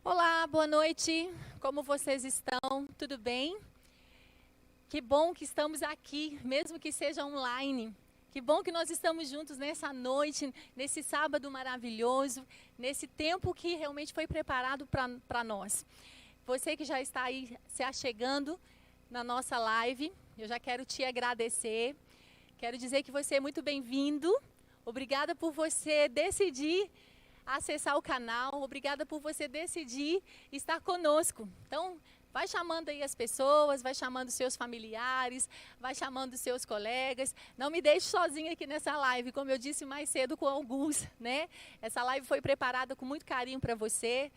Olá, boa noite. Como vocês estão? Tudo bem? Que bom que estamos aqui, mesmo que seja online. Que bom que nós estamos juntos nessa noite, nesse sábado maravilhoso, nesse tempo que realmente foi preparado para nós. Você que já está aí se achegando na nossa live, eu já quero te agradecer. Quero dizer que você é muito bem-vindo. Obrigada por você decidir acessar o canal. Obrigada por você decidir estar conosco. Então, vai chamando aí as pessoas, vai chamando seus familiares, vai chamando seus colegas. Não me deixe sozinha aqui nessa live, como eu disse mais cedo com alguns, né? Essa live foi preparada com muito carinho para você.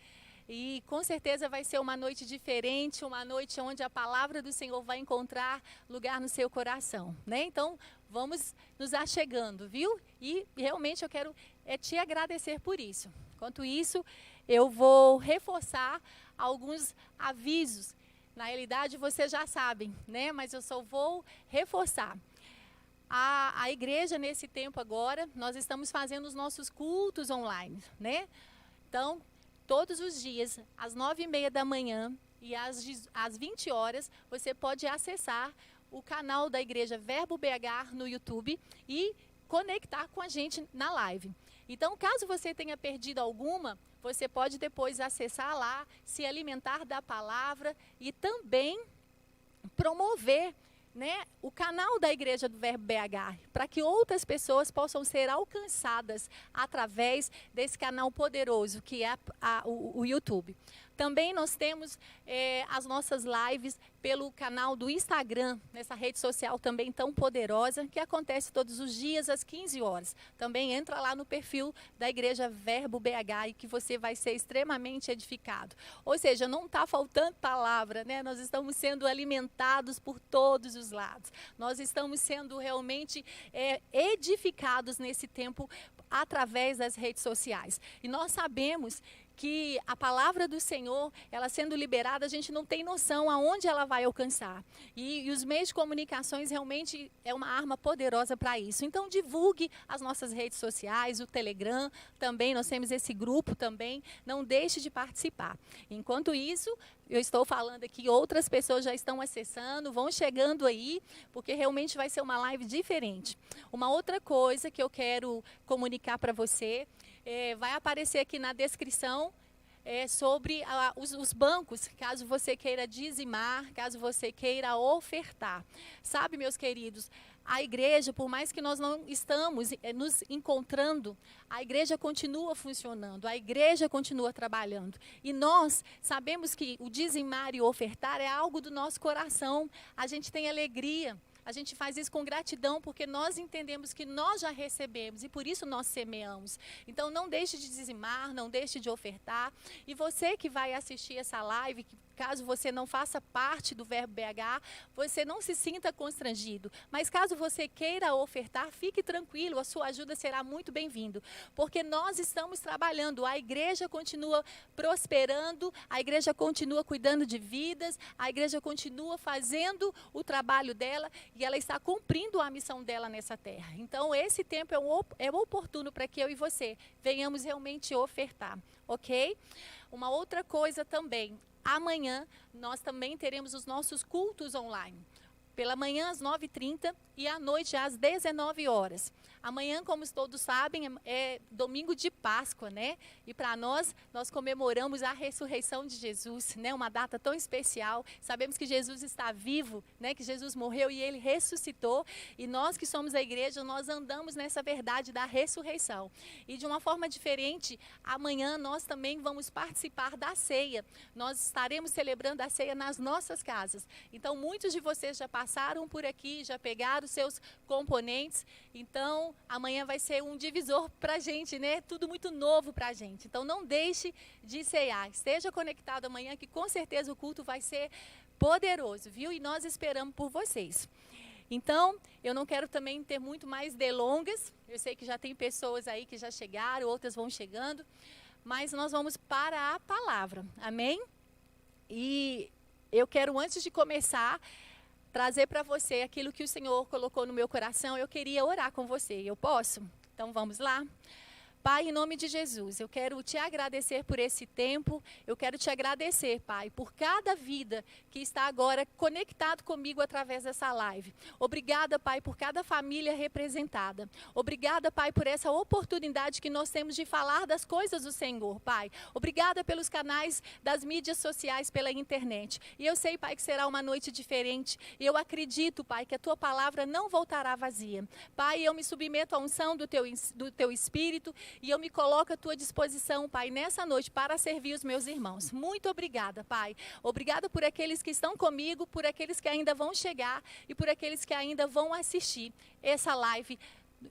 E com certeza vai ser uma noite diferente, uma noite onde a palavra do Senhor vai encontrar lugar no seu coração, né? Então, vamos nos achegando, viu? E realmente eu quero te agradecer por isso. Enquanto isso, eu vou reforçar alguns avisos. Na realidade, vocês já sabem, né? Mas eu só vou reforçar. A igreja, nesse tempo agora, nós estamos fazendo os nossos cultos online, né? Então, todos os dias, às 9h30 da manhã e às 20 horas, você pode acessar o canal da Igreja Verbo BH no YouTube e conectar com a gente na live. Então, caso você tenha perdido alguma, você pode depois acessar lá, se alimentar da palavra e também promover, né, o canal da Igreja do Verbo BH, para que outras pessoas possam ser alcançadas através desse canal poderoso que é o YouTube. Também nós temos as nossas lives pelo canal do Instagram, nessa rede social também tão poderosa, que acontece todos os dias às 15 horas. Também entra lá no perfil da Igreja Verbo BH e que você vai ser extremamente edificado. Ou seja, não está faltando palavra, né? Nós estamos sendo alimentados por todos os lados. Nós estamos sendo realmente edificados nesse tempo através das redes sociais. E nós sabemos que a palavra do Senhor, ela sendo liberada, a gente não tem noção aonde ela vai alcançar. E os meios de comunicações realmente é uma arma poderosa para isso. Então, divulgue as nossas redes sociais, o Telegram também, nós temos esse grupo também, não deixe de participar. Enquanto isso, eu estou falando aqui, outras pessoas já estão acessando, vão chegando aí, porque realmente vai ser uma live diferente. Uma outra coisa que eu quero comunicar para você, vai aparecer aqui na descrição sobre os bancos, caso você queira dizimar, caso você queira ofertar. Sabe, meus queridos, a igreja, por mais que nós não estamos nos encontrando, a igreja continua funcionando, a igreja continua trabalhando. E nós sabemos que o dizimar e ofertar é algo do nosso coração, a gente tem alegria. A gente faz isso com gratidão porque nós entendemos que nós já recebemos e por isso nós semeamos. Então não deixe de dizimar, não deixe de ofertar. E você que vai assistir essa live, caso você não faça parte do Verbo BH, você não se sinta constrangido. Mas caso você queira ofertar, fique tranquilo, a sua ajuda será muito bem-vinda. Porque nós estamos trabalhando, a igreja continua prosperando, a igreja continua cuidando de vidas, a igreja continua fazendo o trabalho dela e ela está cumprindo a missão dela nessa terra. Então, esse tempo é oportuno para que eu e você venhamos realmente ofertar, ok? Uma outra coisa também, amanhã nós também teremos os nossos cultos online. Pela manhã às 9h30 e à noite às 19 horas. Amanhã, como todos sabem, é domingo de Páscoa, né? E para nós comemoramos a ressurreição de Jesus, né? Uma data tão especial. Sabemos que Jesus está vivo, né? Que Jesus morreu e ele ressuscitou. E nós que somos a igreja, nós andamos nessa verdade da ressurreição. E de uma forma diferente, amanhã nós também vamos participar da ceia. Nós estaremos celebrando a ceia nas nossas casas. Então, muitos de vocês já passaram por aqui, já pegaram os seus componentes. Então, amanhã vai ser um divisor para a gente, né? Tudo muito novo para a gente. Então, não deixe de ceiar. Esteja conectado amanhã, que com certeza o culto vai ser poderoso, viu? E nós esperamos por vocês. Então, eu não quero também ter muito mais delongas. Eu sei que já tem pessoas aí que já chegaram, outras vão chegando. Mas nós vamos para a palavra. Amém? E eu quero, antes de começar, trazer para você aquilo que o Senhor colocou no meu coração. Eu queria orar com você. Eu posso? Então vamos lá? Pai, em nome de Jesus, eu quero te agradecer por esse tempo, eu quero te agradecer, Pai, por cada vida que está agora conectado comigo através dessa live. Obrigada, Pai, por cada família representada. Obrigada, Pai, por essa oportunidade que nós temos de falar das coisas do Senhor, Pai. Obrigada pelos canais das mídias sociais, pela internet. E eu sei, Pai, que será uma noite diferente. E eu acredito, Pai, que a Tua palavra não voltará vazia. Pai, eu me submeto à unção do Teu Espírito e eu me coloco à Tua disposição, Pai, nessa noite para servir os meus irmãos. Muito obrigada, Pai. Obrigada por aqueles que estão comigo, por aqueles que ainda vão chegar e por aqueles que ainda vão assistir essa live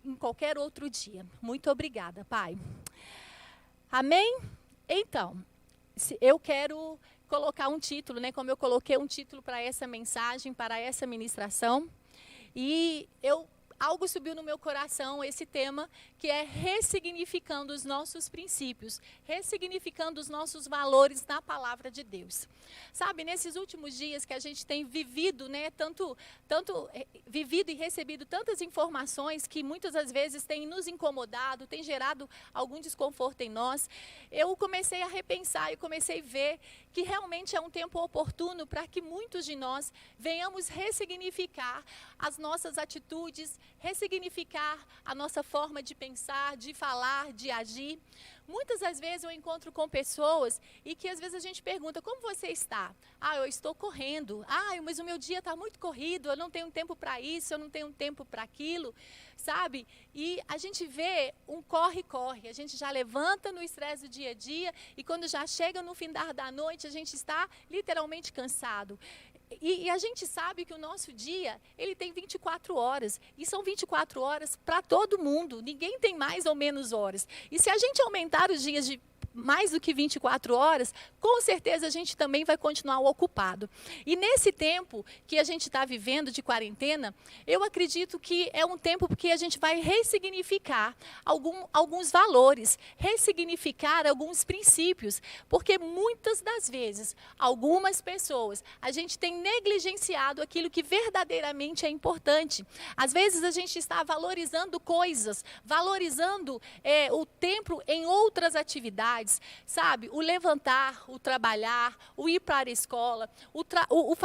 em qualquer outro dia. Muito obrigada, Pai. Amém? Então, eu quero colocar um título, né? Como eu coloquei um título para essa mensagem, para essa ministração. E algo subiu no meu coração, esse tema, que é ressignificando os nossos princípios, ressignificando os nossos valores na palavra de Deus. Sabe, nesses últimos dias que a gente tem vivido, né, tanto vivido e recebido tantas informações que muitas das vezes têm nos incomodado, têm gerado algum desconforto em nós, eu comecei a repensar e comecei a ver que realmente é um tempo oportuno para que muitos de nós venhamos ressignificar as nossas atitudes, ressignificar a nossa forma de pensar, de falar, de agir. Muitas das vezes eu encontro com pessoas e que às vezes a gente pergunta, como você está? Ah, eu estou correndo. Ah, mas o meu dia está muito corrido, eu não tenho tempo para isso, eu não tenho tempo para aquilo, sabe? E a gente vê um corre-corre, a gente já levanta no estresse do dia a dia e quando já chega no fim da noite, a gente está literalmente cansado. E a gente sabe que o nosso dia, ele tem 24 horas. E são 24 horas para todo mundo. Ninguém tem mais ou menos horas. E se a gente aumentar os dias de mais do que 24 horas, com certeza a gente também vai continuar ocupado. E nesse tempo que a gente está vivendo de quarentena, eu acredito que é um tempo que a gente vai ressignificar alguns valores, ressignificar alguns princípios, porque muitas das vezes, algumas pessoas, a gente tem negligenciado aquilo que verdadeiramente é importante. Às vezes a gente está valorizando coisas, valorizando o tempo em outras atividades, sabe? O levantar, o trabalhar, o ir para a escola,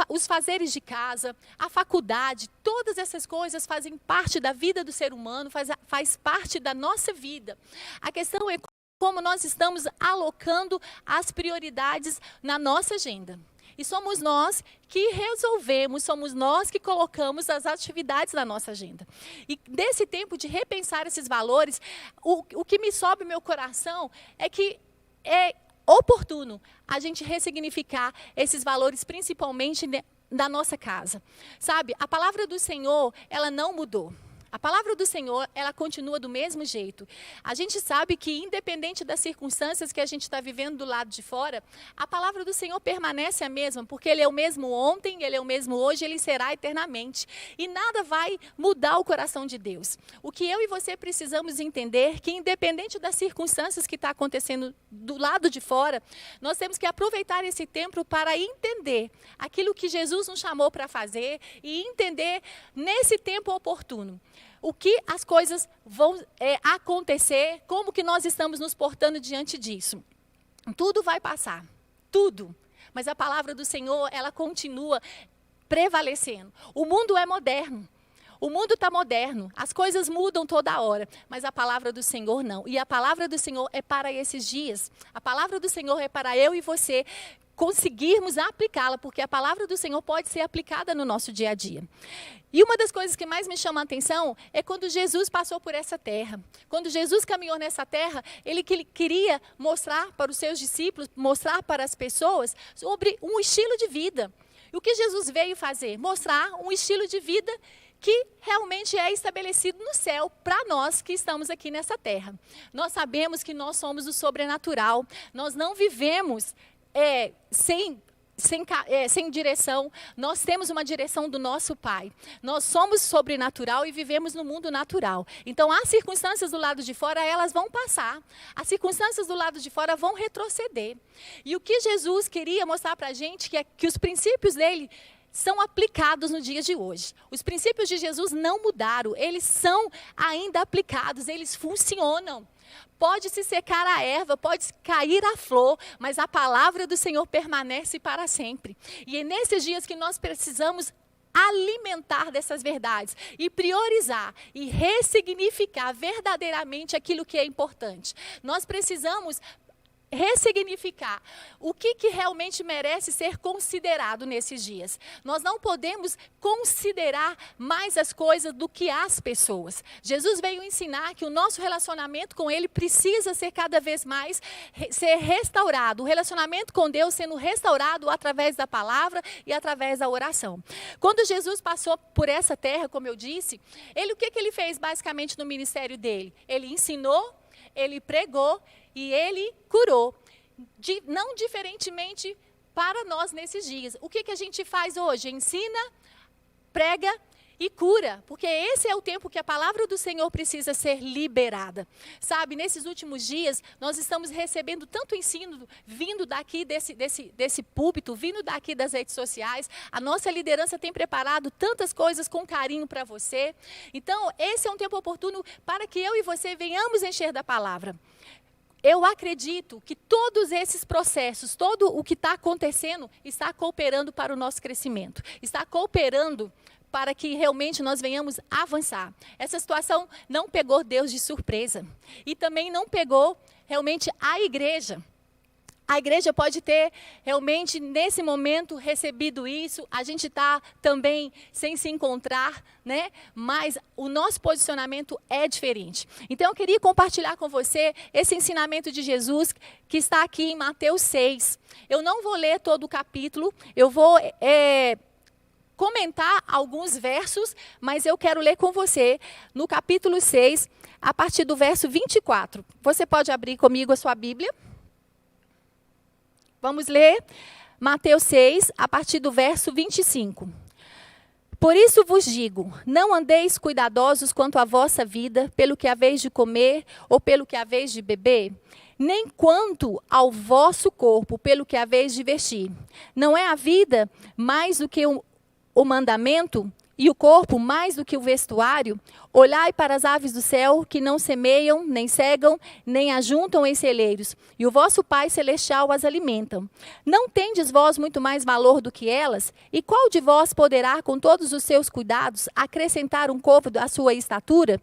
os fazeres de casa, a faculdade, todas essas coisas fazem parte da vida do ser humano, faz parte da nossa vida. A questão é como nós estamos alocando as prioridades na nossa agenda. E somos nós que resolvemos, somos nós que colocamos as atividades na nossa agenda. E nesse tempo de repensar esses valores, o que me sobe no meu coração é que é oportuno a gente ressignificar esses valores, principalmente da nossa casa. Sabe, a palavra do Senhor, ela não mudou. A palavra do Senhor, ela continua do mesmo jeito. A gente sabe que, independente das circunstâncias que a gente está vivendo do lado de fora, a palavra do Senhor permanece a mesma, porque Ele é o mesmo ontem, Ele é o mesmo hoje, Ele será eternamente. E nada vai mudar o coração de Deus. O que eu e você precisamos entender, que independente das circunstâncias que está acontecendo do lado de fora, nós temos que aproveitar esse tempo para entender aquilo que Jesus nos chamou para fazer e entender nesse tempo oportuno o que as coisas vão acontecer, como que nós estamos nos portando diante disso. Tudo vai passar, tudo. Mas a palavra do Senhor, ela continua prevalecendo. O mundo é moderno. O mundo está moderno, as coisas mudam toda hora, mas a palavra do Senhor não. E a palavra do Senhor é para esses dias. A palavra do Senhor é para eu e você conseguirmos aplicá-la, porque a palavra do Senhor pode ser aplicada no nosso dia a dia. E uma das coisas que mais me chama a atenção é quando Jesus passou por essa terra. Quando Jesus caminhou nessa terra, ele queria mostrar para os seus discípulos, mostrar para as pessoas sobre um estilo de vida. E o que Jesus veio fazer? Mostrar um estilo de vida que realmente é estabelecido no céu para nós que estamos aqui nessa terra. Nós sabemos que nós somos o sobrenatural, nós não vivemos sem direção, nós temos uma direção do nosso Pai. Nós somos sobrenatural e vivemos no mundo natural. Então, as circunstâncias do lado de fora, elas vão passar. As circunstâncias do lado de fora vão retroceder. E o que Jesus queria mostrar para a gente, que os princípios dele são aplicados no dia de hoje. Os princípios de Jesus não mudaram, eles são ainda aplicados, eles funcionam. Pode se secar a erva, pode cair a flor, mas a palavra do Senhor permanece para sempre. E é nesses dias que nós precisamos alimentar dessas verdades e priorizar e ressignificar verdadeiramente aquilo que é importante. Nós precisamos ressignificar o que realmente merece ser considerado nesses dias. Nós não podemos considerar mais as coisas do que as pessoas. Jesus veio ensinar que o nosso relacionamento com Ele precisa ser cada vez mais ser restaurado. O relacionamento com Deus sendo restaurado através da palavra e através da oração. Quando Jesus passou por essa terra, como eu disse, o que ele fez basicamente no ministério dele? Ele ensinou, ele pregou e ele curou, não diferentemente para nós nesses dias. O que a gente faz hoje? Ensina, prega e cura, porque esse é o tempo que a palavra do Senhor precisa ser liberada. Sabe, nesses últimos dias, nós estamos recebendo tanto ensino vindo daqui desse púlpito, vindo daqui das redes sociais. A nossa liderança tem preparado tantas coisas com carinho para você. Então, esse é um tempo oportuno para que eu e você venhamos encher da palavra. Eu acredito que todos esses processos, todo o que está acontecendo, está cooperando para o nosso crescimento. Está cooperando para que realmente nós venhamos avançar. Essa situação não pegou Deus de surpresa. E também não pegou realmente a igreja. A igreja pode ter realmente, nesse momento, recebido isso. A gente está também sem se encontrar, né? Mas o nosso posicionamento é diferente. Então, eu queria compartilhar com você esse ensinamento de Jesus que está aqui em Mateus 6. Eu não vou ler todo o capítulo, eu vou comentar alguns versos, mas eu quero ler com você no capítulo 6, a partir do verso 24. Você pode abrir comigo a sua Bíblia? Vamos ler Mateus 6, a partir do verso 25. Por isso vos digo, não andeis cuidadosos quanto à vossa vida, pelo que haveis de comer ou pelo que haveis de beber, nem quanto ao vosso corpo, pelo que haveis de vestir. Não é a vida mais do que o mandamento, e o corpo mais do que o vestuário? Olhai para as aves do céu, que não semeiam, nem cegam, nem ajuntam em celeiros, e o vosso Pai Celestial as alimenta. Não tendes vós muito mais valor do que elas? E qual de vós poderá, com todos os seus cuidados, acrescentar um côvado à sua estatura?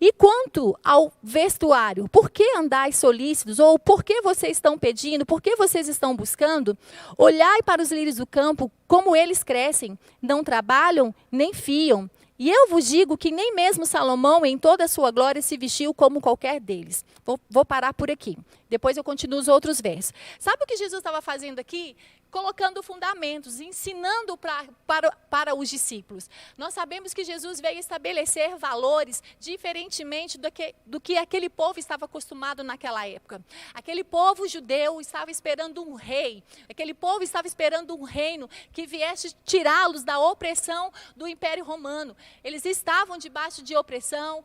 E quanto ao vestuário, por que andais solícitos? Ou por que vocês estão pedindo? Por que vocês estão buscando? Olhai para os lírios do campo, como eles crescem. Não trabalham, nem fiam. E eu vos digo que nem mesmo Salomão, em toda a sua glória, se vestiu como qualquer deles. Vou parar por aqui. Depois eu continuo os outros versos. Sabe o que Jesus estava fazendo aqui? Colocando fundamentos, ensinando para os discípulos. Nós sabemos que Jesus veio estabelecer valores diferentemente do que aquele povo estava acostumado naquela época. Aquele povo judeu estava esperando um rei. Aquele povo estava esperando um reino que viesse tirá-los da opressão do Império Romano. Eles estavam debaixo de opressão,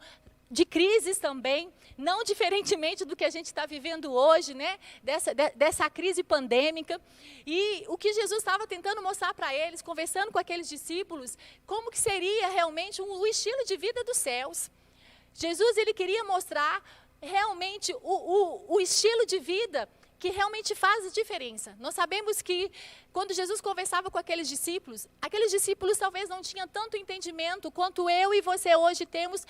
de crises também, não diferentemente do que a gente está vivendo hoje, né? Dessa crise pandêmica. E o que Jesus estava tentando mostrar para eles, conversando com aqueles discípulos, como que seria realmente o estilo de vida dos céus. Jesus, ele queria mostrar realmente o estilo de vida que realmente faz diferença. Nós sabemos que quando Jesus conversava com aqueles discípulos talvez não tinham tanto entendimento quanto eu e você hoje temos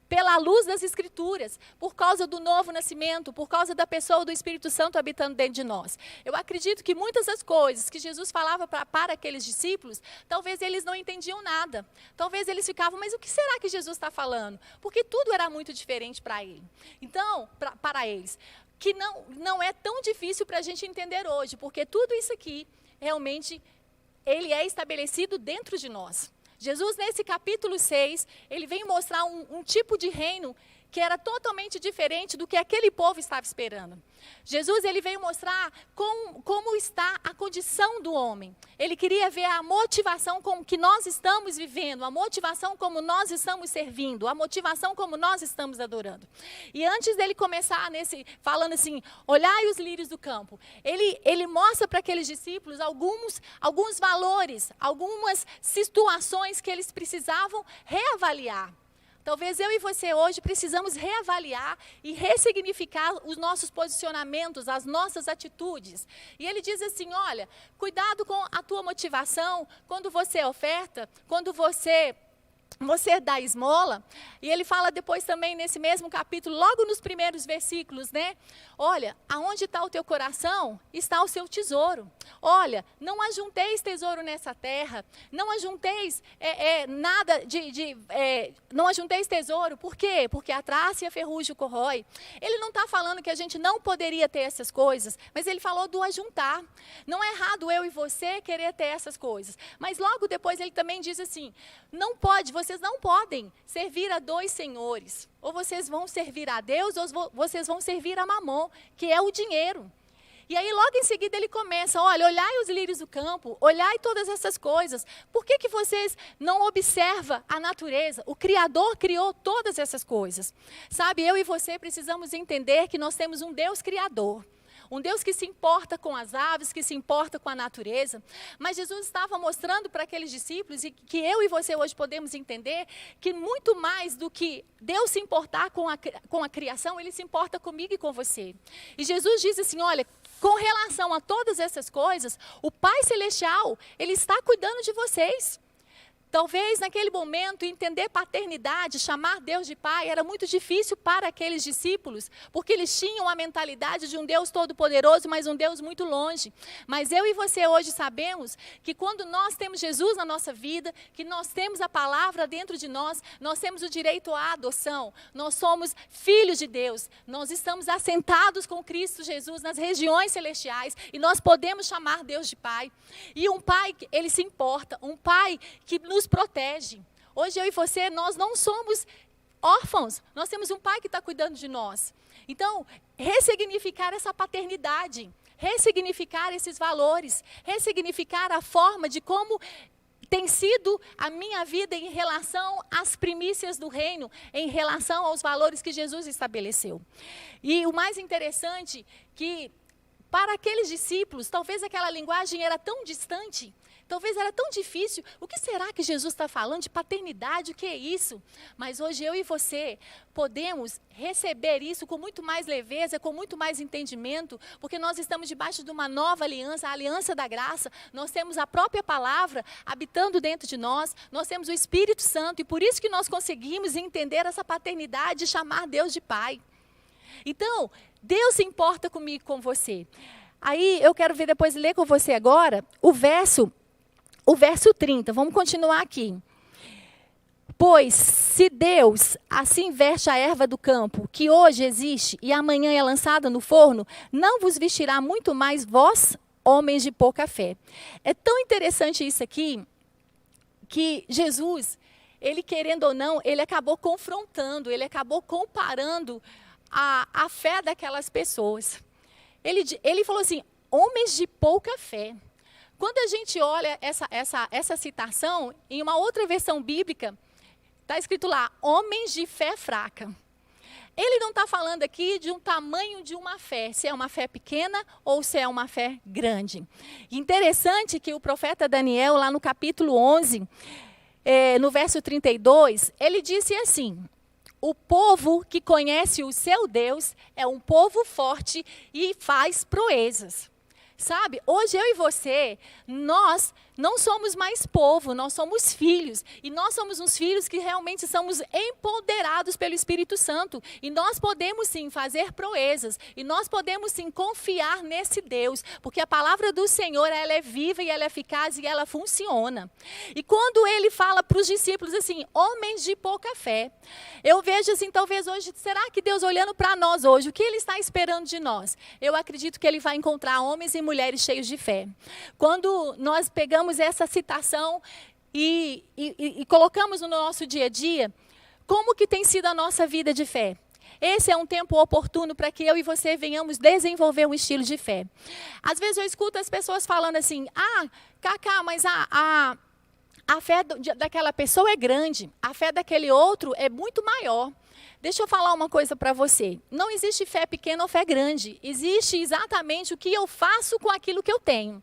pela luz das Escrituras, por causa do novo nascimento, por causa da pessoa do Espírito Santo habitando dentro de nós. Eu acredito que muitas das coisas que Jesus falava para aqueles discípulos, talvez eles não entendiam nada. Talvez eles ficavam, mas o que será que Jesus está falando? Porque tudo era muito diferente para ele. Então, para eles, que não é tão difícil para a gente entender hoje, porque tudo isso aqui, realmente, ele é estabelecido dentro de nós. Jesus, nesse capítulo 6, ele vem mostrar um tipo de reino que era totalmente diferente do que aquele povo estava esperando. Jesus, ele veio mostrar como está a condição do homem. Ele queria ver a motivação com que nós estamos vivendo, a motivação como nós estamos servindo, a motivação como nós estamos adorando. E antes dele começar falando assim, olhai os lírios do campo, ele mostra para aqueles discípulos alguns valores, algumas situações que eles precisavam reavaliar. Talvez eu e você hoje precisamos reavaliar e ressignificar os nossos posicionamentos, as nossas atitudes. E ele diz assim, olha, cuidado com a tua motivação, quando você oferta, quando você dá esmola. E ele fala depois também nesse mesmo capítulo, logo nos primeiros versículos, né? Olha, aonde está o teu coração, está o seu tesouro. Olha, não ajunteis tesouro nessa terra, não ajunteis não ajunteis tesouro. Por quê? Porque a traça e a ferrugem o corrói. Ele não está falando que a gente não poderia ter essas coisas, mas ele falou do ajuntar. Não é errado eu e você querer ter essas coisas. Mas logo depois ele também diz assim, vocês não podem servir a dois senhores. Ou vocês vão servir a Deus, ou vocês vão servir a Mamon, que é o dinheiro. E aí logo em seguida ele começa, olha, olhai os lírios do campo, olhai todas essas coisas. Por que vocês não observam a natureza? O Criador criou todas essas coisas. Sabe, eu e você precisamos entender que nós temos um Deus Criador. Um Deus que se importa com as aves, que se importa com a natureza. Mas Jesus estava mostrando para aqueles discípulos, e que eu e você hoje podemos entender, que muito mais do que Deus se importar com a criação, Ele se importa comigo e com você. E Jesus diz assim, olha, com relação a todas essas coisas, o Pai Celestial, Ele está cuidando de vocês. Talvez naquele momento entender paternidade, chamar Deus de Pai, era muito difícil para aqueles discípulos, porque eles tinham a mentalidade de um Deus todo-poderoso, mas um Deus muito longe. Mas eu e você hoje sabemos que quando nós temos Jesus na nossa vida, que nós temos a palavra dentro de nós temos o direito à adoção, nós somos filhos de Deus, nós estamos assentados com Cristo Jesus nas regiões celestiais e nós podemos chamar Deus de Pai. E um Pai, Ele se importa, um Pai que nos protege. Hoje eu e você, nós não somos órfãos, nós temos um Pai que está cuidando de nós. Então, ressignificar essa paternidade, ressignificar esses valores, ressignificar a forma de como tem sido a minha vida em relação às primícias do reino, em relação aos valores que Jesus estabeleceu. E o mais interessante que para aqueles discípulos, talvez aquela linguagem era tão distante, talvez era tão difícil. O que será que Jesus está falando de paternidade? O que é isso? Mas hoje eu e você podemos receber isso com muito mais leveza, com muito mais entendimento, porque nós estamos debaixo de uma nova aliança, a aliança da graça. Nós temos a própria palavra habitando dentro de nós, nós temos o Espírito Santo, e por isso que nós conseguimos entender essa paternidade e chamar Deus de Pai. Então, Deus se importa comigo e com você. Aí eu quero ver depois, ler com você agora o verso 30. Vamos continuar aqui. Pois se Deus assim veste a erva do campo, que hoje existe e amanhã é lançada no forno, não vos vestirá muito mais vós, homens de pouca fé. É tão interessante isso aqui, que Jesus, ele querendo ou não, ele acabou confrontando, ele acabou comparando a fé daquelas pessoas. Ele falou assim, homens de pouca fé. Quando a gente olha essa citação, em uma outra versão bíblica, está escrito lá, homens de fé fraca. Ele não está falando aqui de um tamanho de uma fé, se é uma fé pequena ou se é uma fé grande. Interessante que o profeta Daniel, lá no capítulo 11, no verso 32, ele disse assim, o povo que conhece o seu Deus é um povo forte e faz proezas. Sabe, hoje eu e você, nós não somos mais povo, nós somos filhos. E nós somos uns filhos que realmente somos empoderados pelo Espírito Santo. E nós podemos sim fazer proezas. E nós podemos sim confiar nesse Deus. Porque a palavra do Senhor, ela é viva e ela é eficaz e ela funciona. E quando ele fala para os discípulos assim, homens de pouca fé. Eu vejo assim, talvez hoje, será que Deus olhando para nós hoje, o que Ele está esperando de nós? Eu acredito que Ele vai encontrar homens e mulheres cheios de fé. Quando nós pegamos essa citação e colocamos no nosso dia a dia, como que tem sido a nossa vida de fé? esse é um tempo oportuno para que eu e você venhamos desenvolver um estilo de fé. Às vezes eu escuto as pessoas falando assim, Cacá, mas a fé daquela pessoa é grande, a fé daquele outro é muito maior. Deixa eu falar uma coisa para você. Não existe fé pequena ou fé grande. Existe exatamente o que eu faço com aquilo que eu tenho.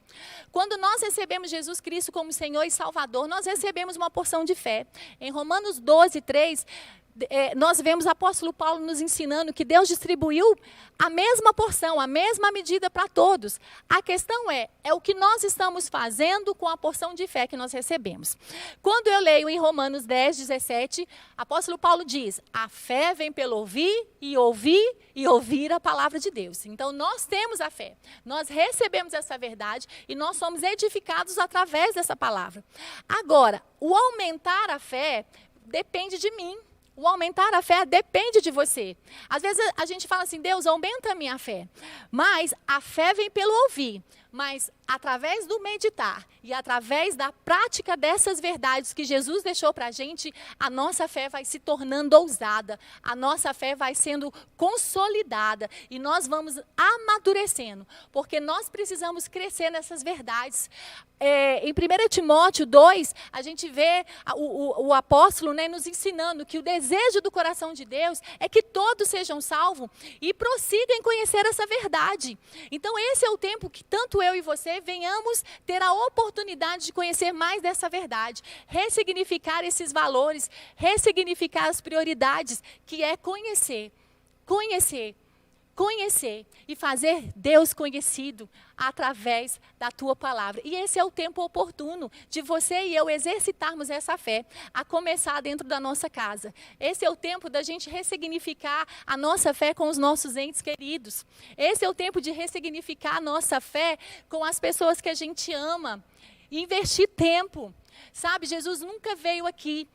Quando nós recebemos Jesus Cristo como Senhor e Salvador, nós recebemos uma porção de fé. Em Romanos 12, 3, nós vemos o apóstolo Paulo nos ensinando que Deus distribuiu a mesma porção, a mesma medida para todos. A questão é o que nós estamos fazendo com a porção de fé que nós recebemos. Quando eu leio em Romanos 10, 17, apóstolo Paulo diz, a fé vem pelo ouvir e ouvir a palavra de Deus. Então, nós temos a fé, nós recebemos essa verdade e nós somos edificados através dessa palavra. Agora, o aumentar a fé depende de mim. O aumentar a fé depende de você. Às vezes a gente fala assim, Deus, aumenta a minha fé. Mas a fé vem pelo ouvir. Mas através do meditar e através da prática dessas verdades que Jesus deixou para a gente, a nossa fé vai se tornando ousada, a nossa fé vai sendo consolidada e nós vamos amadurecendo, porque nós precisamos crescer nessas verdades. Em 1 Timóteo 2, a gente vê o apóstolo, né, nos ensinando que o desejo do coração de Deus é que todos sejam salvos e prossigam em conhecer essa verdade. Então esse é o tempo que tanto eu e você venhamos ter a oportunidade de conhecer mais dessa verdade, ressignificar esses valores, ressignificar as prioridades, que é conhecer e fazer Deus conhecido através da tua palavra. E esse é o tempo oportuno de você e eu exercitarmos essa fé, a começar dentro da nossa casa. Esse é o tempo da gente ressignificar a nossa fé com os nossos entes queridos. Esse é o tempo de ressignificar a nossa fé com as pessoas que a gente ama. E investir tempo. Sabe, Jesus nunca veio aqui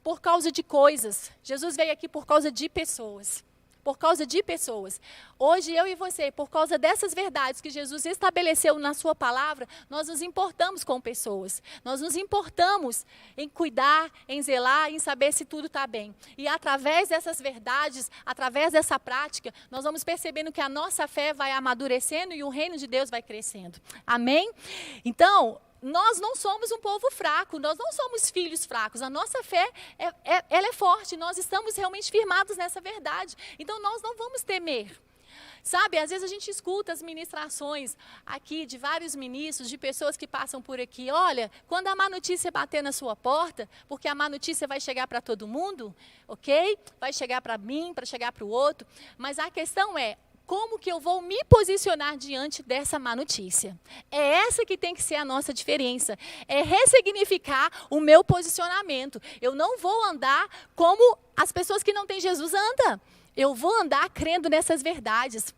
por causa de coisas. Jesus veio aqui por causa de pessoas. Por causa de pessoas. Hoje, eu e você, por causa dessas verdades que Jesus estabeleceu na sua palavra, nós nos importamos com pessoas. Nós nos importamos em cuidar, em zelar, em saber se tudo está bem. E através dessas verdades, através dessa prática, nós vamos percebendo que a nossa fé vai amadurecendo e o reino de Deus vai crescendo. Amém? Então, nós não somos um povo fraco, nós não somos filhos fracos, a nossa fé, ela é forte, nós estamos realmente firmados nessa verdade, então nós não vamos temer. Sabe, às vezes a gente escuta as ministrações aqui de vários ministros, de pessoas que passam por aqui, olha, quando a má notícia bater na sua porta, porque a má notícia vai chegar para todo mundo, ok? Vai chegar para mim, para chegar para o outro, mas a questão é, como que eu vou me posicionar diante dessa má notícia? É essa que tem que ser a nossa diferença. É ressignificar o meu posicionamento. Eu não vou andar como as pessoas que não têm Jesus andam. Eu vou andar crendo nessas verdades.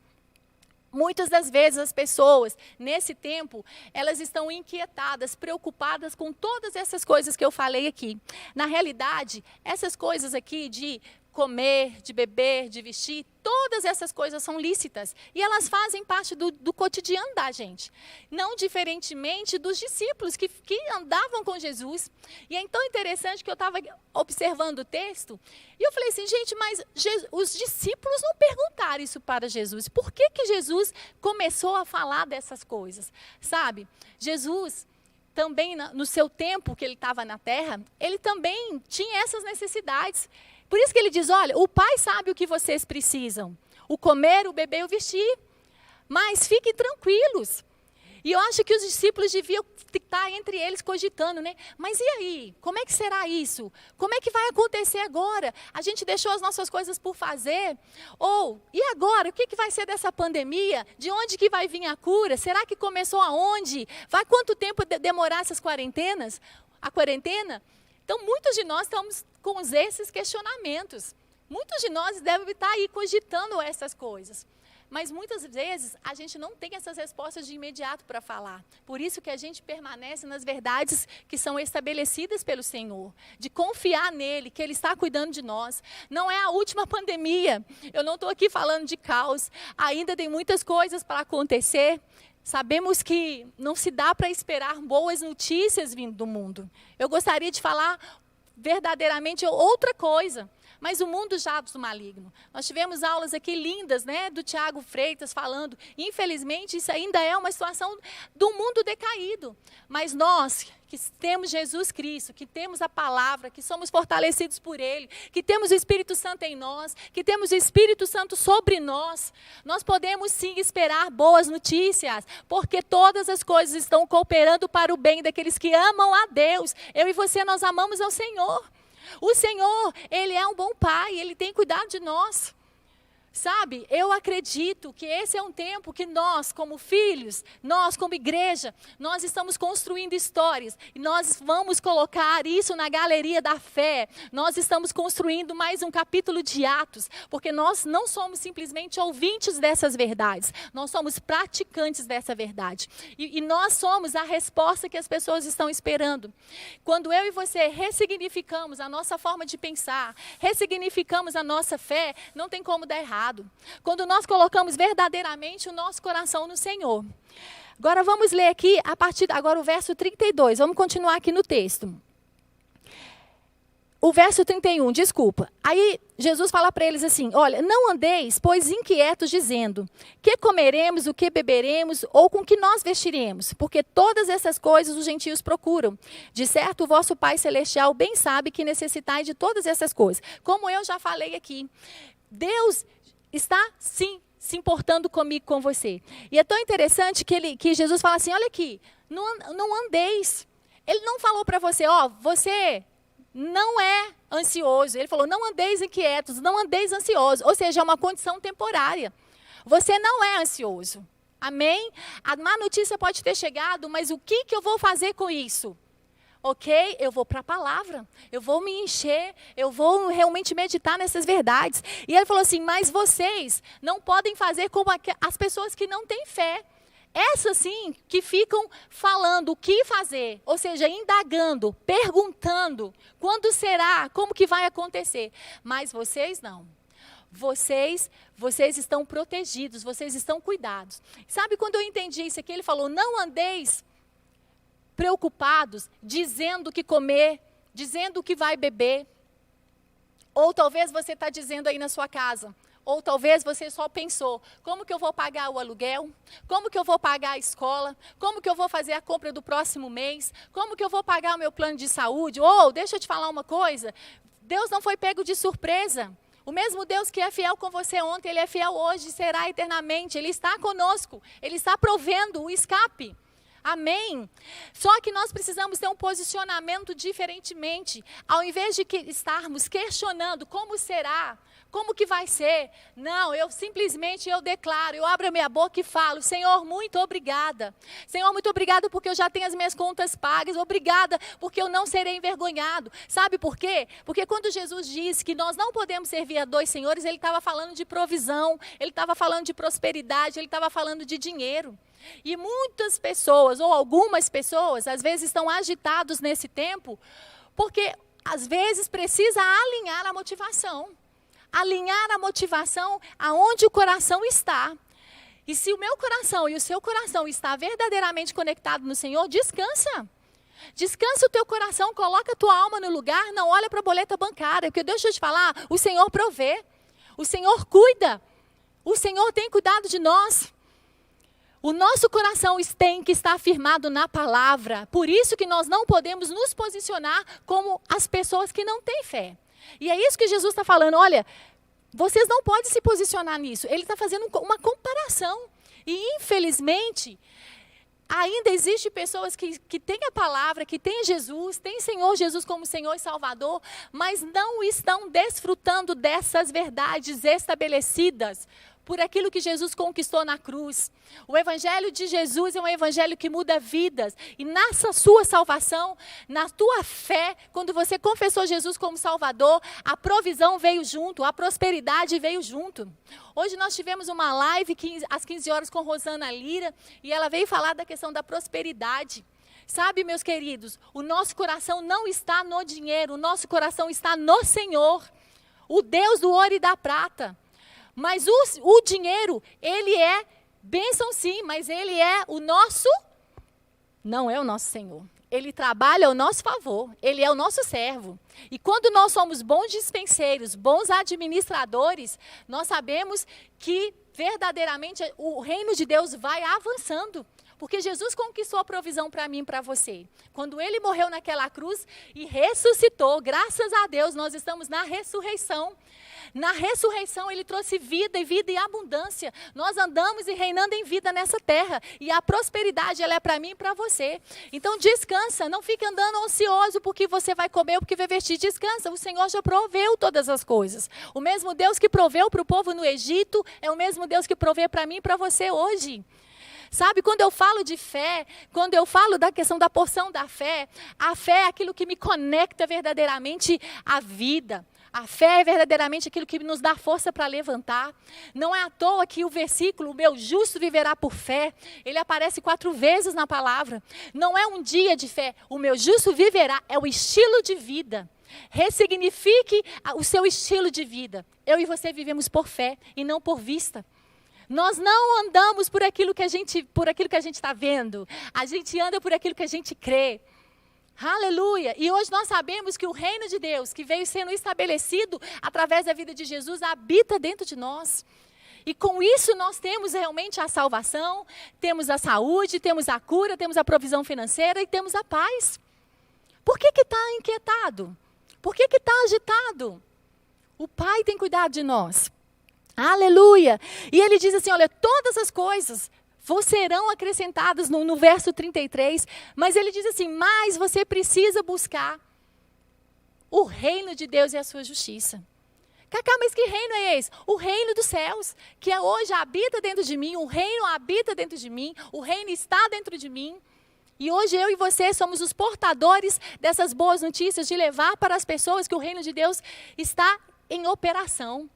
Muitas das vezes as pessoas, nesse tempo, elas estão inquietadas, preocupadas com todas essas coisas que eu falei aqui. Na realidade, essas coisas aqui de comer, de beber, de vestir, todas essas coisas são lícitas. E elas fazem parte do cotidiano da gente. Não diferentemente dos discípulos que andavam com Jesus. E é tão interessante que eu estava observando o texto. E eu falei assim, gente, mas os discípulos não perguntaram isso para Jesus. Por que Jesus começou a falar dessas coisas? Sabe, Jesus também, no seu tempo que ele estava na terra, ele também tinha essas necessidades. Por isso que ele diz, olha, o Pai sabe o que vocês precisam, o comer, o beber e o vestir, mas fiquem tranquilos. E eu acho que os discípulos deviam estar entre eles cogitando, né? Mas e aí? Como é que será isso? Como é que vai acontecer agora? A gente deixou as nossas coisas por fazer? Ou, e agora? O que vai ser dessa pandemia? De onde que vai vir a cura? Será que começou aonde? Vai quanto tempo demorar essas quarentenas? A quarentena? Então, muitos de nós estamos com esses questionamentos. Muitos de nós devem estar aí cogitando essas coisas. Mas muitas vezes a gente não tem essas respostas de imediato para falar. Por isso que a gente permanece nas verdades que são estabelecidas pelo Senhor. De confiar nele, que ele está cuidando de nós. Não é a última pandemia. Eu não estou aqui falando de caos. Ainda tem muitas coisas para acontecer. Sabemos que não se dá para esperar boas notícias vindo do mundo. Eu gostaria de falar verdadeiramente outra coisa. mas o mundo jaz do maligno. Nós tivemos aulas aqui lindas, né, do Tiago Freitas falando. Infelizmente, isso ainda é uma situação do mundo decaído. Mas nós que temos Jesus Cristo, que temos a palavra, que somos fortalecidos por Ele, que temos o Espírito Santo em nós, que temos o Espírito Santo sobre nós, nós podemos sim esperar boas notícias, porque todas as coisas estão cooperando para o bem daqueles que amam a Deus. Eu e você, nós amamos ao Senhor. O Senhor, Ele é um bom Pai, Ele tem cuidado de nós. Sabe, eu acredito que esse é um tempo que nós, como filhos, nós como igreja, nós estamos construindo histórias. E nós vamos colocar isso na galeria da fé. Nós estamos construindo mais um capítulo de Atos. Porque nós não somos simplesmente ouvintes dessas verdades. Nós somos praticantes dessa verdade. E nós somos a resposta que as pessoas estão esperando. Quando eu e você ressignificamos a nossa forma de pensar, ressignificamos a nossa fé, não tem como dar errado. Quando nós colocamos verdadeiramente o nosso coração no Senhor. Agora vamos ler aqui, a partir agora o verso 32. Vamos continuar aqui no texto. O verso 31, desculpa. Aí Jesus fala para eles assim, olha, não andeis, pois inquietos, dizendo, que comeremos, o que beberemos, ou com que nós vestiremos? Porque todas essas coisas os gentios procuram. De certo, o vosso Pai Celestial bem sabe que necessitai de todas essas coisas. Como eu já falei aqui, Deus está, sim, se importando comigo, com você. E é tão interessante que Jesus fala assim, olha aqui, não andeis. Ele não falou para você, você não é ansioso. Ele falou, não andeis inquietos, não andeis ansiosos. Ou seja, é uma condição temporária. Você não é ansioso. Amém? A má notícia pode ter chegado, mas o que eu vou fazer com isso? Ok, eu vou para a palavra, eu vou me encher, eu vou realmente meditar nessas verdades. E ele falou assim, mas vocês não podem fazer como as pessoas que não têm fé. Essas sim, que ficam falando o que fazer, ou seja, indagando, perguntando, quando será, como que vai acontecer. Mas vocês não. Vocês estão protegidos, vocês estão cuidados. Sabe quando eu entendi isso aqui? Ele falou, não andeis preocupados, dizendo o que comer, dizendo o que vai beber. Ou talvez você está dizendo aí na sua casa, ou talvez você só pensou, como que eu vou pagar o aluguel? Como que eu vou pagar a escola? Como que eu vou fazer a compra do próximo mês? Como que eu vou pagar o meu plano de saúde? Ou, deixa eu te falar uma coisa, Deus não foi pego de surpresa. O mesmo Deus que é fiel com você ontem, Ele é fiel hoje e será eternamente. Ele está conosco, Ele está provendo o escape. Amém? Só que nós precisamos ter um posicionamento diferentemente. Ao invés de estarmos questionando como será, como que vai ser. Não, eu declaro, eu abro a minha boca e falo, Senhor, muito obrigada. Senhor, muito obrigada porque eu já tenho as minhas contas pagas. Obrigada porque eu não serei envergonhado. Sabe por quê? Porque quando Jesus disse que nós não podemos servir a dois senhores, Ele estava falando de provisão, Ele estava falando de prosperidade, Ele estava falando de dinheiro. E muitas pessoas, ou algumas pessoas, às vezes estão agitados nesse tempo, porque às vezes precisa alinhar a motivação. Alinhar a motivação aonde o coração está. E se o meu coração e o seu coração está verdadeiramente conectado no Senhor, descansa. Descansa o teu coração, coloca a tua alma no lugar, não olha para a boleta bancária, porque deixa eu te falar, o Senhor provê, o Senhor cuida, o Senhor tem cuidado de nós. O nosso coração tem que estar firmado na palavra. Por isso que nós não podemos nos posicionar como as pessoas que não têm fé. E é isso que Jesus está falando. Olha, vocês não podem se posicionar nisso. Ele está fazendo uma comparação. E infelizmente, ainda existem pessoas que têm a palavra, que têm Jesus, têm Senhor Jesus como Senhor e Salvador, mas não estão desfrutando dessas verdades estabelecidas por aquilo que Jesus conquistou na cruz. O evangelho de Jesus é um evangelho que muda vidas. E nessa sua salvação, na tua fé, quando você confessou Jesus como Salvador, a provisão veio junto, a prosperidade veio junto. Hoje nós tivemos uma live às 15 horas com Rosana Lira, e ela veio falar da questão da prosperidade. Sabe, meus queridos, o nosso coração não está no dinheiro, o nosso coração está no Senhor, o Deus do ouro e da prata. Mas o dinheiro, ele é bênção sim, mas ele é não é o nosso Senhor. ele trabalha ao nosso favor, ele é o nosso servo. E quando nós somos bons dispenseiros, bons administradores, nós sabemos que verdadeiramente o reino de Deus vai avançando. Porque Jesus conquistou a provisão para mim e para você. Quando ele morreu naquela cruz e ressuscitou, graças a Deus, nós estamos na ressurreição. Na ressurreição, ele trouxe vida e vida e abundância. Nós andamos e reinando em vida nessa terra. E a prosperidade, ela é para mim e para você. Então, descansa. Não fique andando ansioso porque você vai comer ou porque vai vestir. Descansa. O Senhor já proveu todas as coisas. O mesmo Deus que proveu para o povo no Egito, é o mesmo Deus que provê para mim e para você hoje. Sabe, quando eu falo de fé, quando eu falo da questão da porção da fé, a fé é aquilo que me conecta verdadeiramente à vida. A fé é verdadeiramente aquilo que nos dá força para levantar. Não é à toa que o versículo, o meu justo viverá por fé, ele aparece 4 vezes na palavra. Não é um dia de fé, o meu justo viverá, é o estilo de vida. Ressignifique o seu estilo de vida. Eu e você vivemos por fé e não por vista. Nós não andamos por aquilo que a gente está vendo. A gente anda por aquilo que a gente crê. Aleluia! E hoje nós sabemos que o reino de Deus, que veio sendo estabelecido através da vida de Jesus, habita dentro de nós. E com isso nós temos realmente a salvação, temos a saúde, temos a cura, temos a provisão financeira e temos a paz. Por que está inquietado? Por que está agitado? O Pai tem cuidado de nós. Aleluia! E ele diz assim, olha, todas as coisas serão acrescentadas no verso 33, mas ele diz assim, mas você precisa buscar o reino de Deus e a sua justiça. Cacá, mas que reino é esse? O reino dos céus, que hoje habita dentro de mim, o reino habita dentro de mim, o reino está dentro de mim. E hoje eu e você somos os portadores dessas boas notícias, de levar para as pessoas que o reino de Deus está em operação.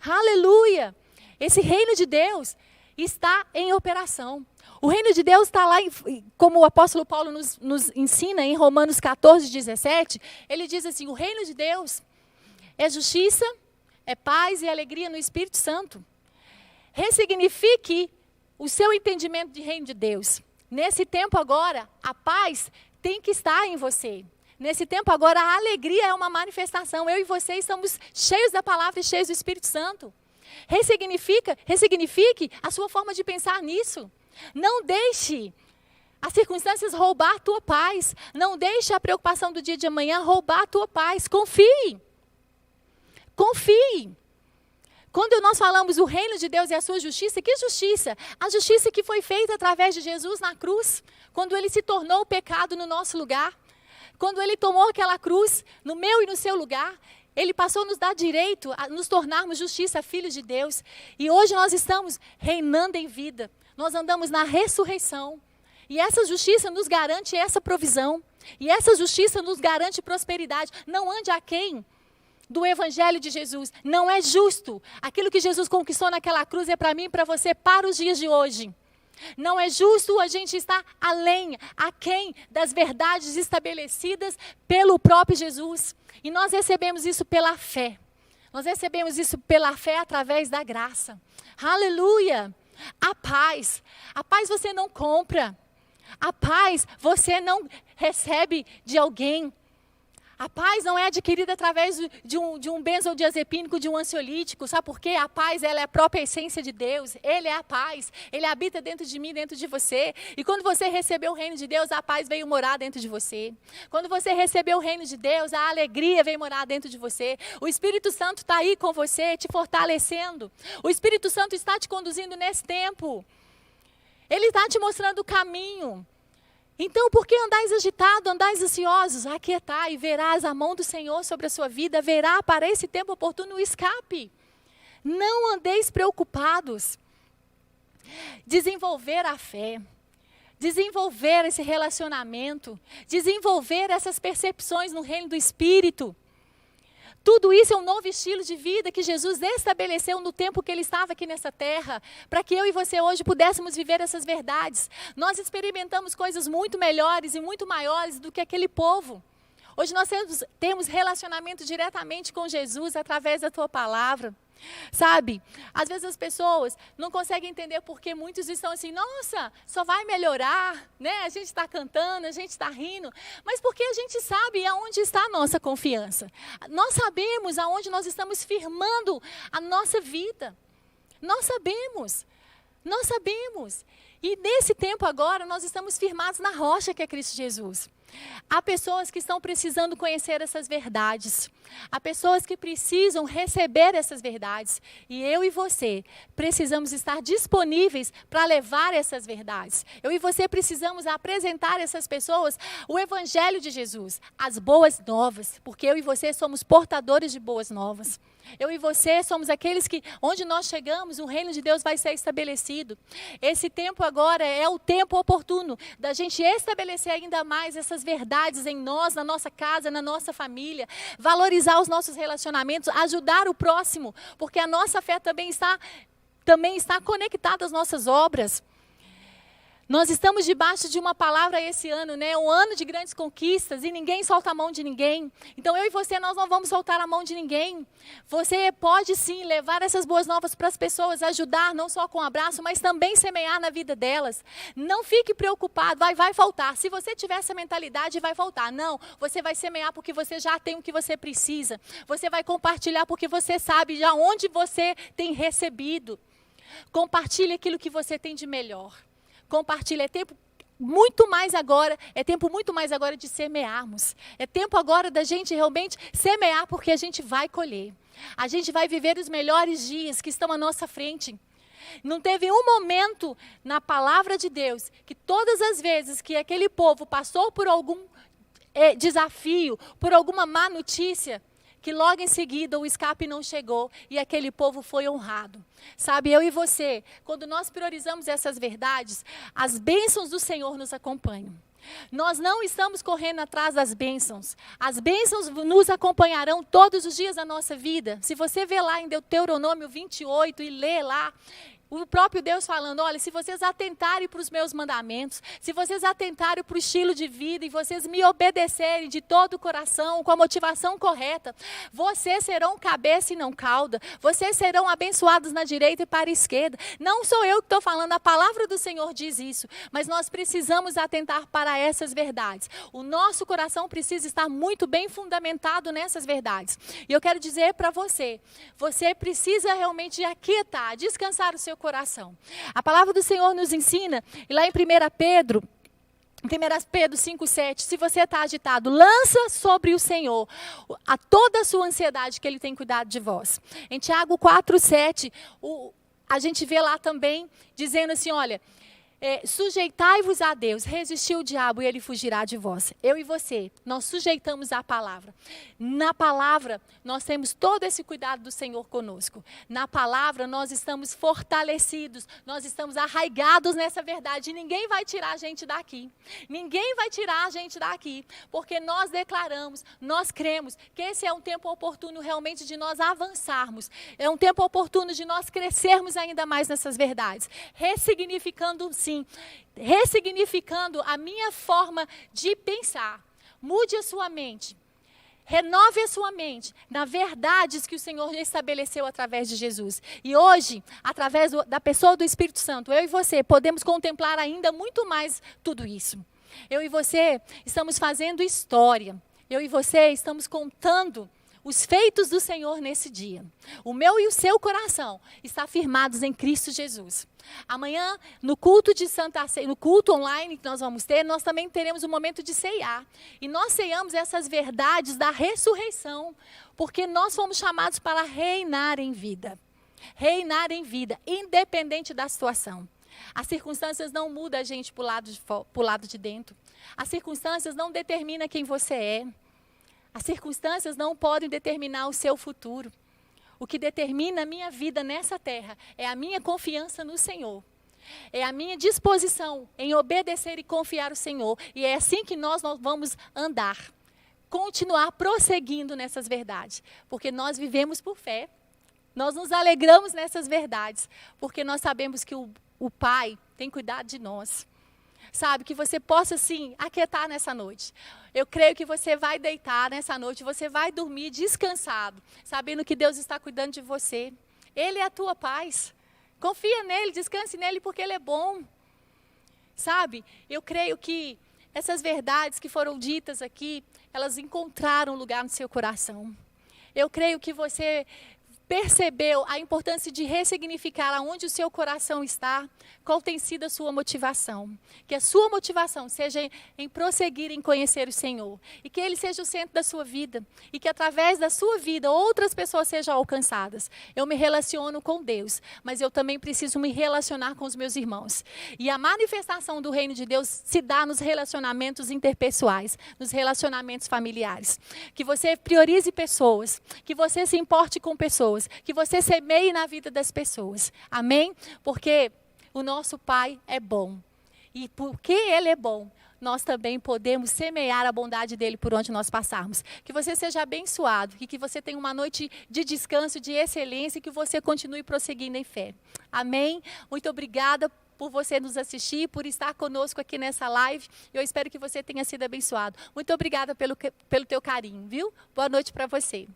Aleluia! Esse reino de Deus está em operação. O reino de Deus está lá, como o apóstolo Paulo nos ensina em Romanos 14, 17, ele diz assim, o reino de Deus é justiça, é paz e alegria no Espírito Santo. Ressignifique o seu entendimento de reino de Deus. Nesse tempo agora, a paz tem que estar em você. Nesse tempo agora, a alegria é uma manifestação. Eu e você estamos cheios da palavra e cheios do Espírito Santo. Ressignifique a sua forma de pensar nisso. Não deixe as circunstâncias roubar a tua paz. Não deixe a preocupação do dia de amanhã roubar a tua paz. Confie. Confie. Quando nós falamos o reino de Deus e a sua justiça, que justiça? A justiça que foi feita através de Jesus na cruz, quando ele se tornou o pecado no nosso lugar. Quando ele tomou aquela cruz, no meu e no seu lugar, ele passou a nos dar direito a nos tornarmos justiça, filhos de Deus. E hoje nós estamos reinando em vida. Nós andamos na ressurreição. E essa justiça nos garante essa provisão. E essa justiça nos garante prosperidade. Não ande aquém do evangelho de Jesus. Não é justo. Aquilo que Jesus conquistou naquela cruz é para mim e para você para os dias de hoje. Não é justo a gente estar aquém das verdades estabelecidas pelo próprio Jesus. E nós recebemos isso pela fé. Nós recebemos isso pela fé através da graça. Aleluia! A paz você não compra. A paz você não recebe de alguém. A paz não é adquirida através de um benzodiazepínico, de um ansiolítico. Sabe por quê? A paz, ela é a própria essência de Deus. Ele é a paz. Ele habita dentro de mim, dentro de você. E quando você recebeu o reino de Deus, a paz veio morar dentro de você. Quando você recebeu o reino de Deus, a alegria veio morar dentro de você. O Espírito Santo está aí com você, te fortalecendo. O Espírito Santo está te conduzindo nesse tempo. Ele está te mostrando o caminho. Então, por que andais agitado, andais ansiosos? Aquietai e verás a mão do Senhor sobre a sua vida, verá para esse tempo oportuno o escape. Não andeis preocupados. Desenvolver a fé, desenvolver esse relacionamento, desenvolver essas percepções no reino do Espírito. Tudo isso é um novo estilo de vida que Jesus estabeleceu no tempo que ele estava aqui nessa terra, para que eu e você hoje pudéssemos viver essas verdades. Nós experimentamos coisas muito melhores e muito maiores do que aquele povo. Hoje nós temos relacionamento diretamente com Jesus através da tua palavra. Sabe, às vezes as pessoas não conseguem entender porque muitos estão assim, nossa, só vai melhorar, né? A gente está cantando, a gente está rindo, mas porque a gente sabe aonde está a nossa confiança. Nós sabemos aonde nós estamos firmando a nossa vida. Nós sabemos. E nesse tempo agora, nós estamos firmados na rocha que é Cristo Jesus. Há pessoas que estão precisando conhecer essas verdades. Há pessoas que precisam receber essas verdades. E eu e você precisamos estar disponíveis para levar essas verdades. Eu e você precisamos apresentar a essas pessoas o Evangelho de Jesus, as boas novas. Porque eu e você somos portadores de boas novas. Eu e você somos aqueles que, onde nós chegamos, o reino de Deus vai ser estabelecido. Esse tempo agora é o tempo oportuno da gente estabelecer ainda mais essas verdades em nós, na nossa casa, na nossa família. Valorizar os nossos relacionamentos, ajudar o próximo, porque a nossa fé também está conectada às nossas obras. Nós estamos debaixo de uma palavra esse ano, né? Um ano de grandes conquistas e ninguém solta a mão de ninguém. Então eu e você, nós não vamos soltar a mão de ninguém. Você pode sim levar essas boas novas para as pessoas, ajudar não só com um abraço, mas também semear na vida delas. Não fique preocupado, vai faltar. Se você tiver essa mentalidade, vai faltar. Não, você vai semear porque você já tem o que você precisa. Você vai compartilhar porque você sabe de onde você tem recebido. Compartilhe aquilo que você tem de melhor. Compartilha, é tempo muito mais agora de semearmos. É tempo agora da gente realmente semear, porque a gente vai colher. A gente vai viver os melhores dias que estão à nossa frente. Não teve um momento na palavra de Deus que todas as vezes que aquele povo passou por algum desafio, por alguma má notícia, que logo em seguida o escape não chegou e aquele povo foi honrado. Sabe, eu e você, quando nós priorizamos essas verdades, as bênçãos do Senhor nos acompanham. Nós não estamos correndo atrás das bênçãos. As bênçãos nos acompanharão todos os dias da nossa vida. Se você ver lá em Deuteronômio 28 e ler lá, o próprio Deus falando, olha, se vocês atentarem para os meus mandamentos, se vocês atentarem para o estilo de vida e vocês me obedecerem de todo o coração, com a motivação correta, vocês serão cabeça e não cauda, vocês serão abençoados na direita e para a esquerda. Não sou eu que estou falando, a palavra do Senhor diz isso, mas nós precisamos atentar para essas verdades. O nosso coração precisa estar muito bem fundamentado nessas verdades. E eu quero dizer para você, você precisa realmente aquietar, descansar o seu coração. A palavra do Senhor nos ensina, e lá em 1 Pedro 5,7, se você está agitado, lança sobre o Senhor a toda a sua ansiedade, que Ele tem cuidado de vós. Em Tiago 4,7, a gente vê lá também, dizendo assim, olha, sujeitai-vos a Deus, resistiu o diabo e ele fugirá de vós. Eu e você, nós sujeitamos a palavra. Na palavra, nós temos todo esse cuidado do Senhor conosco. Na palavra, nós estamos fortalecidos, nós estamos arraigados nessa verdade. E ninguém vai tirar a gente daqui. Ninguém vai tirar a gente daqui, porque nós declaramos, nós cremos que esse é um tempo oportuno realmente de nós avançarmos. É um tempo oportuno de nós crescermos ainda mais nessas verdades. Ressignificando, sim, ressignificando a minha forma de pensar. Mude a sua mente. Renove a sua mente nas verdades que o Senhor estabeleceu através de Jesus. E hoje, através da pessoa do Espírito Santo, eu e você podemos contemplar ainda muito mais tudo isso. Eu e você estamos fazendo história. Eu e você estamos contando os feitos do Senhor nesse dia. O meu e o seu coração estão firmados em Cristo Jesus. Amanhã, no culto de Santa Ceia, no culto online que nós vamos ter, nós também teremos um momento de ceiar. E nós ceiamos essas verdades da ressurreição, porque nós fomos chamados para reinar em vida. Reinar em vida, independente da situação. As circunstâncias não mudam a gente para o lado de dentro. As circunstâncias não determinam quem você é. As circunstâncias não podem determinar o seu futuro. O que determina a minha vida nessa terra é a minha confiança no Senhor. É a minha disposição em obedecer e confiar no Senhor. E é assim que nós vamos andar. Continuar prosseguindo nessas verdades. Porque nós vivemos por fé. Nós nos alegramos nessas verdades. Porque nós sabemos que o Pai tem cuidado de nós. Sabe, que você possa, sim, aquietar nessa noite. Eu creio que você vai deitar nessa noite, você vai dormir descansado, sabendo que Deus está cuidando de você. Ele é a tua paz. Confia nele, descanse nele, porque ele é bom. Sabe, eu creio que essas verdades que foram ditas aqui, elas encontraram lugar no seu coração. Eu creio que você percebeu a importância de ressignificar aonde o seu coração está, qual tem sido a sua motivação. Que a sua motivação seja em prosseguir em conhecer o Senhor. E que Ele seja o centro da sua vida. E que através da sua vida outras pessoas sejam alcançadas. Eu me relaciono com Deus, mas eu também preciso me relacionar com os meus irmãos. E a manifestação do reino de Deus se dá nos relacionamentos interpessoais, nos relacionamentos familiares. Que você priorize pessoas, que você se importe com pessoas, que você semeie na vida das pessoas. Amém? Porque o nosso Pai é bom. E porque Ele é bom, nós também podemos semear a bondade dEle por onde nós passarmos. Que você seja abençoado e que você tenha uma noite de descanso, de excelência e que você continue prosseguindo em fé. Amém? Muito obrigada por você nos assistir, por estar conosco aqui nessa live. Eu espero que você tenha sido abençoado. Muito obrigada pelo teu carinho, viu? Boa noite para você.